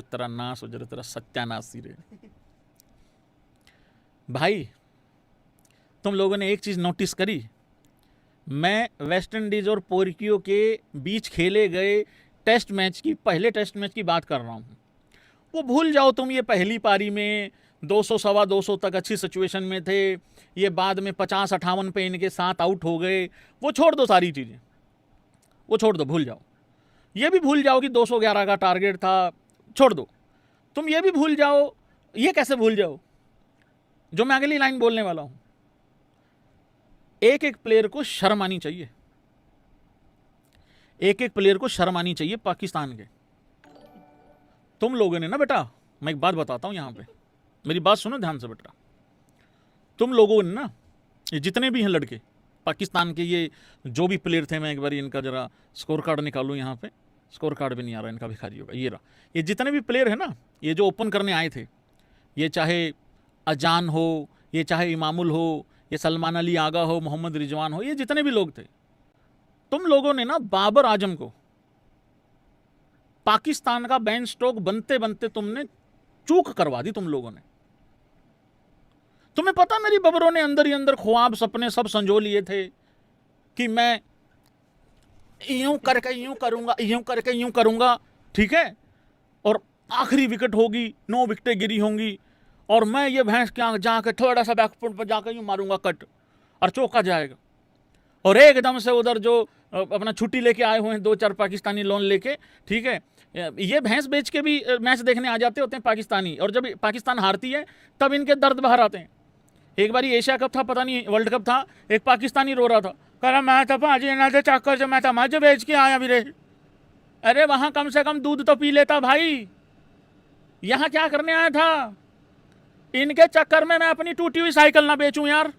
तेरा नाश हो जरा, तेरा सत्यानाश ही रहे। भाई तुम लोगों ने एक चीज नोटिस करी, मैं वेस्ट इंडीज और पोर्कियो के बीच खेले गए टेस्ट मैच की, पहले टेस्ट मैच की बात कर रहा हूं। वो भूल जाओ तुम, ये पहली पारी में 200 सवा 200 तक अच्छी सिचुएशन में थे, ये बाद में 50-58 पे इनके 7 आउट हो गए, वो छोड़ दो सारी चीजें, वो छोड़ दो, भूल जाओ। ये भी भूल जाओ कि 211 का टारगेट था, छोड़ दो। तुम ये भी भूल जाओ, ये कैसे भूल जाओ जो मैं अगली लाइन बोलने वाला हूं। एक एक प्लेयर को शर्म आनी चाहिए, एक एक प्लेयर को शर्म आनी चाहिए पाकिस्तान के। तुम लोगों ने ना बेटा, मैं एक बात बताता हूं यहां पे, मेरी बात सुनो ध्यान से बेटा। तुम लोगों ने ना, ये जितने भी हैं लड़के पाकिस्तान के, ये जो भी प्लेयर थे, मैं एक बार इनका जरा स्कोर कार्ड निकालूं यहां पे, स्कोर कार्ड भी नहीं आ रहा इनका, भिखारी होगा ये रहा। ये जितने भी प्लेयर है ना, ये जो ओपन करने आए थे, ये चाहे अजान हो, ये चाहे इमामुल हो, ये सलमान अली आगा हो, मोहम्मद रिजवान हो, ये जितने भी लोग थे, तुम लोगों ने ना बाबर आजम को पाकिस्तान का बेन स्टोक बनते बनते तुमने चूक करवा दी तुम लोगों ने। तुम्हें पता मेरी बबरों ने अंदर ही अंदर ख्वाब सपने सब संजो लिए थे कि मैं यूं करके यूं करूंगा, यूं करके यूं करूंगा, ठीक है, और आखिरी विकेट होगी, 9 विकेटें गिरी होंगी, और मैं ये भैंस क्या जाके थोड़ा सा बैकफुट पर जाकर यूं मारूंगा कट, और चौका जाएगा। और एकदम से उधर जो अपना छुट्टी लेके आए हुए हैं 2-4 पाकिस्तानी लोन लेके, ठीक है, ये भैंस बेच के भी मैच देखने आ जाते होते हैं पाकिस्तानी, और जब पाकिस्तान हारती है तब इनके दर्द बाहर आते हैं। एक बार एशिया कप था, पता नहीं वर्ल्ड कप था, एक पाकिस्तानी रो रहा था, कह रहा मैं तो भाजी ना थे चक्कर से मैं तो मज बेच के आया भी। अरे वहां कम से कम दूध तो पी लेता भाई, यहाँ क्या करने आया था? इनके चक्कर में मैं अपनी टूटी हुई साइकिल ना बेचूं यार,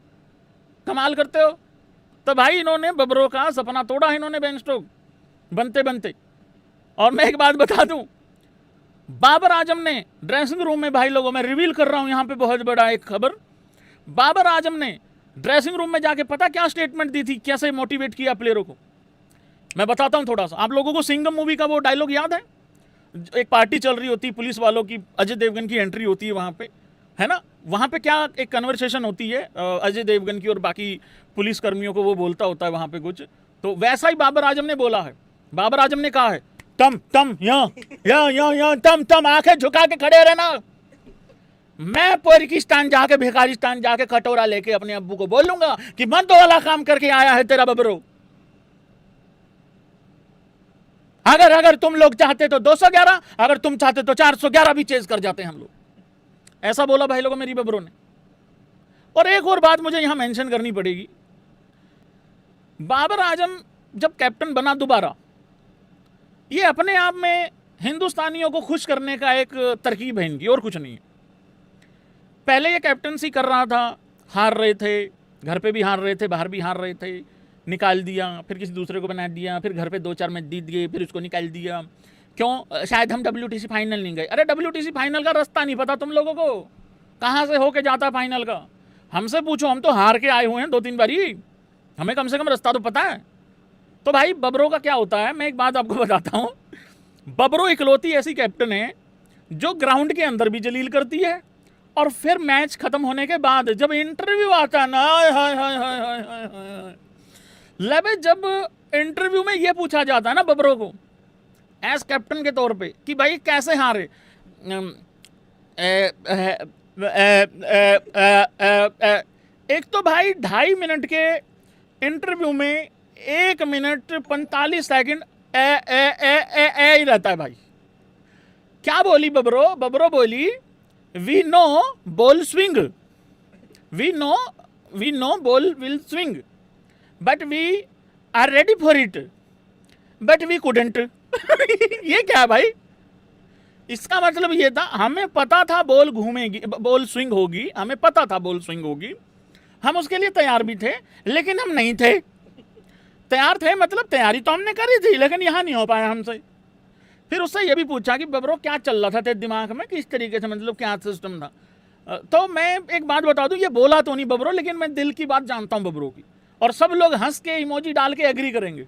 कमाल करते हो। तो भाई इन्होंने बबरों का सपना तोड़ा है, इन्होंने बेन स्टोक बनते बनते। और मैं एक बात बता दूं, बाबर आजम ने ड्रेसिंग रूम में, भाई लोगों मैं रिवील कर रहा हूं यहां पे बहुत बड़ा एक खबर, बाबर आजम ने ड्रेसिंग रूम में जाके पता क्या स्टेटमेंट दी थी, कैसे मोटिवेट किया प्लेयरों को, मैं बताता हूं थोड़ा सा। आप लोगों को सिंघम मूवी का वो डायलॉग याद है? एक पार्टी चल रही होती पुलिस वालों की, अजय देवगन की एंट्री होती है वहां पे, है ना, वहां पे क्या एक कन्वर्सेशन होती है अजय देवगन की और बाकी पुलिस कर्मियों को, वो बोलता होता है वहां पे कुछ, तो वैसा ही बाबर आजम ने बोला है। बाबर आजम ने कहा है तम यहाँ तम आंखें झुका के खड़े रहना, मैं पाकिस्तान जाके भिखारिस्तान जाके कटोरा लेके अपने अब्बू को बोलूंगा कि मर्दों वाला काम करके आया है तेरा बबरो। अगर तुम लोग चाहते तो 211, अगर तुम चाहते तो 411 भी चेज कर जाते हैं हम लोग, ऐसा बोला भाई लोगों मेरी बबरों ने। और एक और बात मुझे यहां मेंशन करनी पड़ेगी, बाबर आजम जब कैप्टन बना दोबारा, ये अपने आप में हिंदुस्तानियों को खुश करने का एक तरकीब है इनकी, और कुछ नहीं है। पहले ये कैप्टनसी कर रहा था, हार रहे थे, घर पे भी हार रहे थे, बाहर भी हार रहे थे, निकाल दिया, फिर किसी दूसरे को बना दिया, फिर घर पे 2-4 मैच जीत गए, फिर उसको निकाल दिया। क्यों? शायद हम WTC फाइनल नहीं गए। अरे WTC फाइनल का रास्ता नहीं पता तुम लोगों को, कहाँ से होके जाता फाइनल का? हमसे पूछो, हम तो हार के आए हुए हैं 2-3 बारी, हमें कम से कम रास्ता तो पता है। तो भाई बबरों का क्या होता है, मैं एक बात आपको बताता हूँ, बबरों इकलौती ऐसी कैप्टन है जो ग्राउंड के अंदर भी जलील करती है, और फिर मैच खत्म होने के बाद जब इंटरव्यू आता है ना, हाय लबे, जब इंटरव्यू में ये पूछा जाता है ना बबरों को एज कैप्टन के तौर पे कि भाई कैसे हारे, एक तो भाई 2.5 मिनट के इंटरव्यू में 1 मिनट 45 सेकंड ही रहता है भाई। क्या बोली बबरो? बबरो बोली we know ball swing, we know ball will swing, but we are ready for it, but we couldn't. ये क्या है भाई? इसका मतलब ये था, हमें पता था बॉल घूमेगी, बॉल स्विंग होगी, हमें पता था बॉल स्विंग होगी, हम उसके लिए तैयार भी थे, लेकिन हम नहीं थे। तैयार थे मतलब तैयारी तो हमने करी थी, लेकिन यहाँ नहीं हो पाया हमसे। फिर उससे ये भी पूछा कि बबरो क्या चल रहा था तेरे दिमाग में, किस तरीके से, मतलब क्या सिस्टम था। तो मैं एक बात बता दूं, ये बोला तो नहीं बबरो, लेकिन मैं दिल की बात जानता हूं बबरो की, और सब लोग हंस के इमोजी डाल के एग्री करेंगे,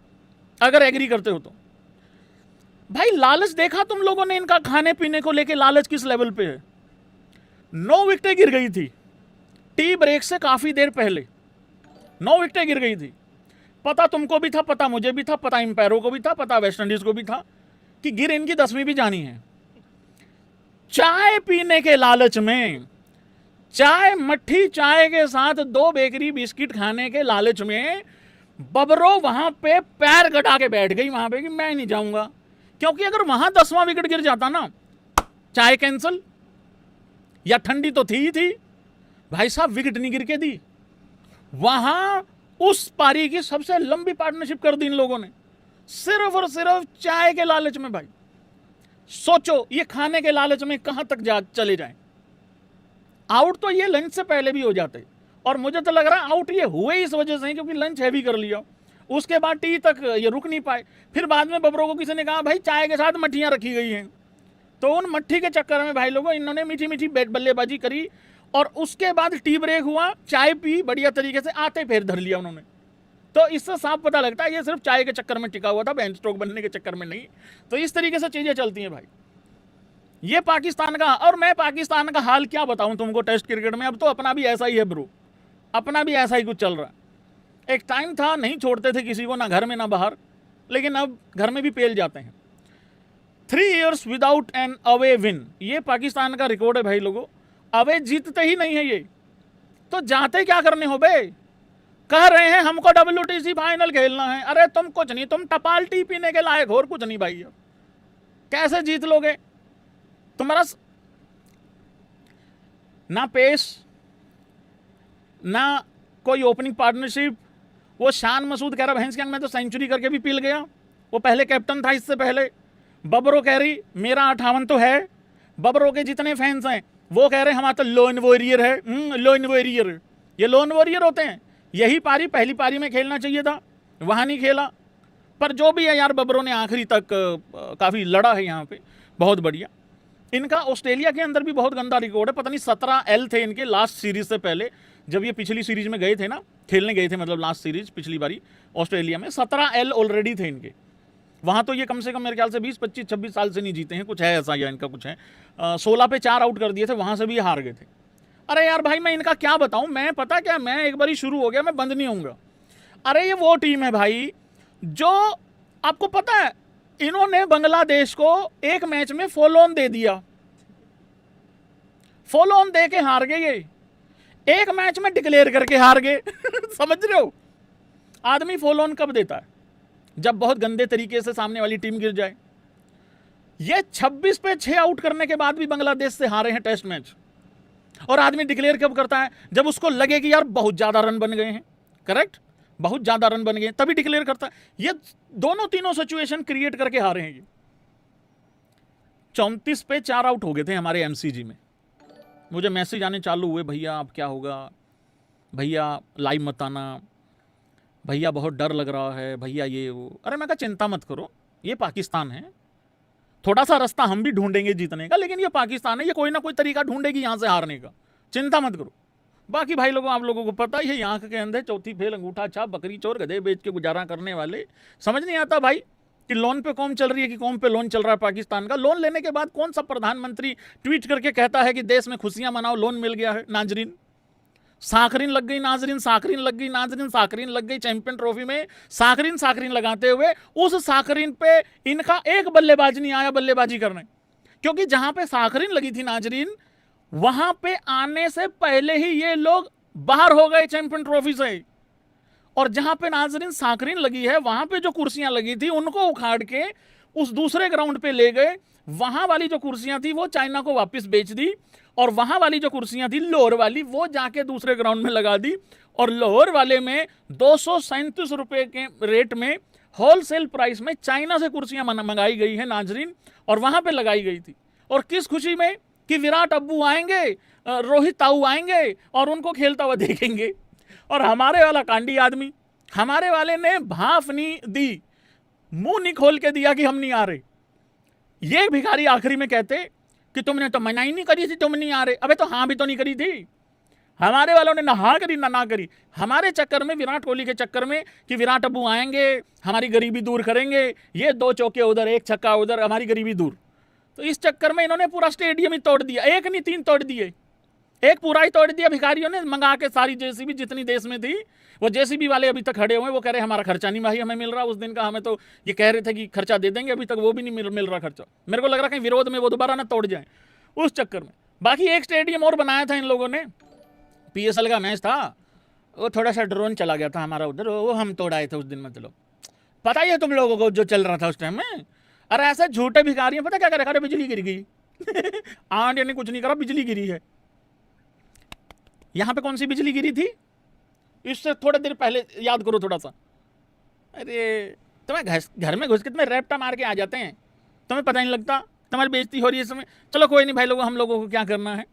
अगर एग्री करते हो तो। भाई लालच देखा तुम लोगों ने इनका, खाने पीने को लेके लालच किस लेवल पे है। 9 विकेटें गिर गई थी टी ब्रेक से काफी देर पहले, 9 विकेटें गिर गई थी। पता तुमको भी था, पता मुझे भी था, पता एम्पायरों को भी था, पता वेस्ट इंडीज को भी था कि गिर इनकी 10वीं भी जानी है। चाय पीने के लालच में, चाय मट्ठी चाय के साथ 2 बेकरी बिस्किट खाने के लालच में बबरो वहां पे पैर गटा के बैठ गई वहां पे कि मैं नहीं जाऊंगा, क्योंकि अगर वहां 10वां विकेट गिर जाता ना, चाय कैंसिल, या ठंडी तो थी ही थी भाई साहब, विकेट नहीं गिर के दी। वहां उस पारी की सबसे लंबी पार्टनरशिप कर दी इन लोगों ने, सिर्फ और सिर्फ चाय के लालच में। भाई सोचो ये खाने के लालच में कहां तक चले जाएं। आउट तो ये लंच से पहले भी हो जाते, और मुझे तो लग रहा है आउट ये हुए इस वजह से क्योंकि लंच हैवी कर लिया, उसके बाद टी तक ये रुक नहीं पाए। फिर बाद में बबरों को किसी ने कहा भाई चाय के साथ मट्ठियां रखी गई हैं, तो उन मट्ठी के चक्कर में भाई लोगों इन्होंने मीठी मीठी बल्लेबाजी करी, और उसके बाद टी ब्रेक हुआ, चाय पी बढ़िया तरीके से, आते फिर धर लिया उन्होंने। तो इससे साफ पता लगता है ये सिर्फ चाय के चक्कर में टिका हुआ था, बेंच स्ट्रोक बनने के चक्कर में नहीं। तो इस तरीके से चीजें चलती हैं भाई, ये पाकिस्तान का। और मैं पाकिस्तान का हाल क्या बताऊं तुमको टेस्ट क्रिकेट में, अब तो अपना भी ऐसा ही है ब्रो, अपना भी ऐसा ही कुछ चल रहा है। एक टाइम था नहीं छोड़ते थे किसी को, ना घर में ना बाहर, लेकिन अब घर में भी पेल जाते हैं। 3 years without an away win, ये पाकिस्तान का रिकॉर्ड है भाई लोगों। अवे जीतते ही नहीं है ये, तो जाते क्या करने हो बे। कह रहे हैं हमको WTC फाइनल खेलना है, अरे तुम कुछ नहीं, तुम टपाल टी पीने के लायक और कुछ नहीं भाई। अब कैसे जीत लोगे, तुम्हारा ना पेस ना कोई ओपनिंग पार्टनरशिप। वो शान मसूद कह रहा भैंस के अंग में तो सेंचुरी करके भी पिल गया, वो पहले कैप्टन था इससे पहले। बबरो कह रही मेरा 58 तो है, बबरो के जितने फैंस हैं वो कह रहे हमारा तो लोन वॉरियर है। लोन वॉरियर, ये लोन वॉरियर होते हैं। यही पारी पहली पारी में खेलना चाहिए था, वहां नहीं खेला। पर जो भी है यार, बबरों ने आखिरी तक काफी लड़ा है यहाँ पे, बहुत बढ़िया। इनका ऑस्ट्रेलिया के अंदर भी बहुत गंदा रिकॉर्ड है, पता नहीं 17 L थे इनके लास्ट सीरीज से पहले, जब ये पिछली सीरीज में गए थे ना, खेलने गए थे, मतलब लास्ट सीरीज पिछली बारी ऑस्ट्रेलिया में, 17 L ऑलरेडी थे इनके। वहां तो ये कम से कम मेरे ख्याल से 20, 25, 26 साल से नहीं जीते हैं, कुछ है ऐसा, या इनका कुछ है। 16 पे 4 आउट कर दिए थे, वहां से भी ये हार गए थे। अरे यार भाई मैं इनका क्या बताऊं, मैं पता क्या, मैं एक बार शुरू हो गया मैं बंद नहीं होऊंगा। अरे ये वो टीम है भाई जो, आपको पता है इन्होंने बांग्लादेश को एक मैच में फॉलो ऑन दे दिया, फॉलो ऑन दे के हार गए ये, एक मैच में डिक्लेयर करके हार गए। समझ रहे हो, आदमी फॉलो ऑन कब देता है, जब बहुत गंदे तरीके से सामने वाली टीम गिर जाए। ये 26 पे 6 आउट करने के बाद भी बांग्लादेश से हारे हैं टेस्ट मैच, और आदमी डिक्लेयर कब करता है, जब उसको लगे कि यार बहुत ज्यादा रन बन गए हैं, करेक्ट, बहुत ज्यादा रन बन गए तभी डिक्लेयर करता है। ये दोनों तीनों सिचुएशन क्रिएट करके हारे हैं ये। 34 पे 4 आउट हो गए थे हमारे MCG में, मुझे मैसेज आने चालू हुए, भैया अब क्या होगा, भैया लाइव मत आना, भैया बहुत डर लग रहा है, भैया ये वो। अरे मैं कहा चिंता मत करो, ये पाकिस्तान है, थोड़ा सा रास्ता हम भी ढूंढेंगे जीतने का, लेकिन ये पाकिस्तान है, ये कोई ना कोई तरीका ढूंढेगी यहां से हारने का, चिंता मत करो। बाकी भाई लोगों, आप लोगों को पता ही है, आंख के अंधे, चौथी फेल, अंगूठा छाप, बकरी चोर, गधे बेच के गुजारा करने वाले। समझ नहीं आता भाई कि लोन पे कौन चल रही है, कि कौन पे लोन चल रहा है पाकिस्तान का। लोन लेने के बाद कौन सा प्रधानमंत्री ट्वीट करके कहता है कि देश में खुशियां मनाओ, लोन मिल गया है। नाजरीन साखरीन लग गई, नाजरीन साखरीन लग गई, नाजरीन साखरीन लग गई। चैंपियन ट्रॉफी में साखरीन साखरीन लगाते हुए उस साखरीन पे इनका एक बल्लेबाज नहीं आया बल्लेबाजी करने, क्योंकि जहां पे साखरीन लगी थी नाजरीन, वहां पे आने से पहले ही ये लोग बाहर हो गए चैंपियन ट्रॉफी से। और जहां पे नाजरीन साखरीन लगी है, वहां पे जो कुर्सियां लगी थी उनको उखाड़ के उस दूसरे ग्राउंड पे ले गए। वहां वाली जो कुर्सियां थी वो चाइना को वापस बेच दी, और वहां वाली जो कुर्सियां थी लोअर वाली, वो जाके दूसरे ग्राउंड में लगा दी। और लोअर वाले में 237 रुपए के रेट में होलसेल प्राइस में चाइना से कुर्सियां मंगाई गई है नाजरीन, और वहां पे लगाई गई थी। और किस खुशी में कि विराट अब्बू आएंगे, रोहित ताऊ आएंगे और उनको खेलता हुआ देखेंगे। और हमारे वाला कांडी आदमी, हमारे वाले ने भाफ नहीं दी, मुंह नहीं खोल के दिया कि हम नहीं आ रहे। ये भिखारी आखिरी में कहते कि तुमने तो मना ही नहीं करी थी, तुम नहीं आ रहे। अबे तो हाँ भी तो नहीं करी थी, हमारे वालों ने ना हाँ करी ना करी। हमारे चक्कर में, विराट कोहली के चक्कर में कि विराट अब्बू आएंगे, हमारी गरीबी दूर करेंगे, ये 2 चौके उधर, 1 छक्का उधर, हमारी गरीबी दूर। तो इस चक्कर में इन्होंने पूरा स्टेडियम ही तोड़ दिया। 1 नहीं 3 तोड़ दिए, एक पूरा ही तोड़ दिया। भिखारियों ने मंगा के सारी जेसीबी जितनी देश में थी, वो जेसीबी वाले अभी तक खड़े हुए, वो कह रहे हमारा खर्चा नहीं भाई हमें मिल रहा। उस दिन का हमें तो ये कह रहे थे कि खर्चा दे देंगे, अभी तक वो भी नहीं मिल रहा खर्चा। मेरे को लग रहा कहीं विरोध में वो दोबारा ना तोड़ जाए उस चक्कर में। बाकी एक स्टेडियम और बनाया था इन लोगों ने, PSL का मैच था, वो थोड़ा सा ड्रोन चला गया था हमारा उधर, वो हम तोड़ाए थे उस दिन। मतलब पता ही है तुम लोगों को जो चल रहा था उस टाइम में। अरे ऐसे झूठे भिखारी हैं, पता क्या करे, अरे बिजली गिर गई आंटी ने कुछ नहीं करा, बिजली गिरी है। यहां पे कौन सी बिजली गिरी थी, इससे थोड़े देर पहले याद करो थोड़ा सा। अरे तुम्हें घर में घुस के तुम्हें रैप्टा मार के आ जाते हैं, तुम्हें पता नहीं लगता, तुम्हारी बेइज्जती हो रही है इस समय। चलो कोई नहीं भाई लोगों, हम लोगों को क्या करना है।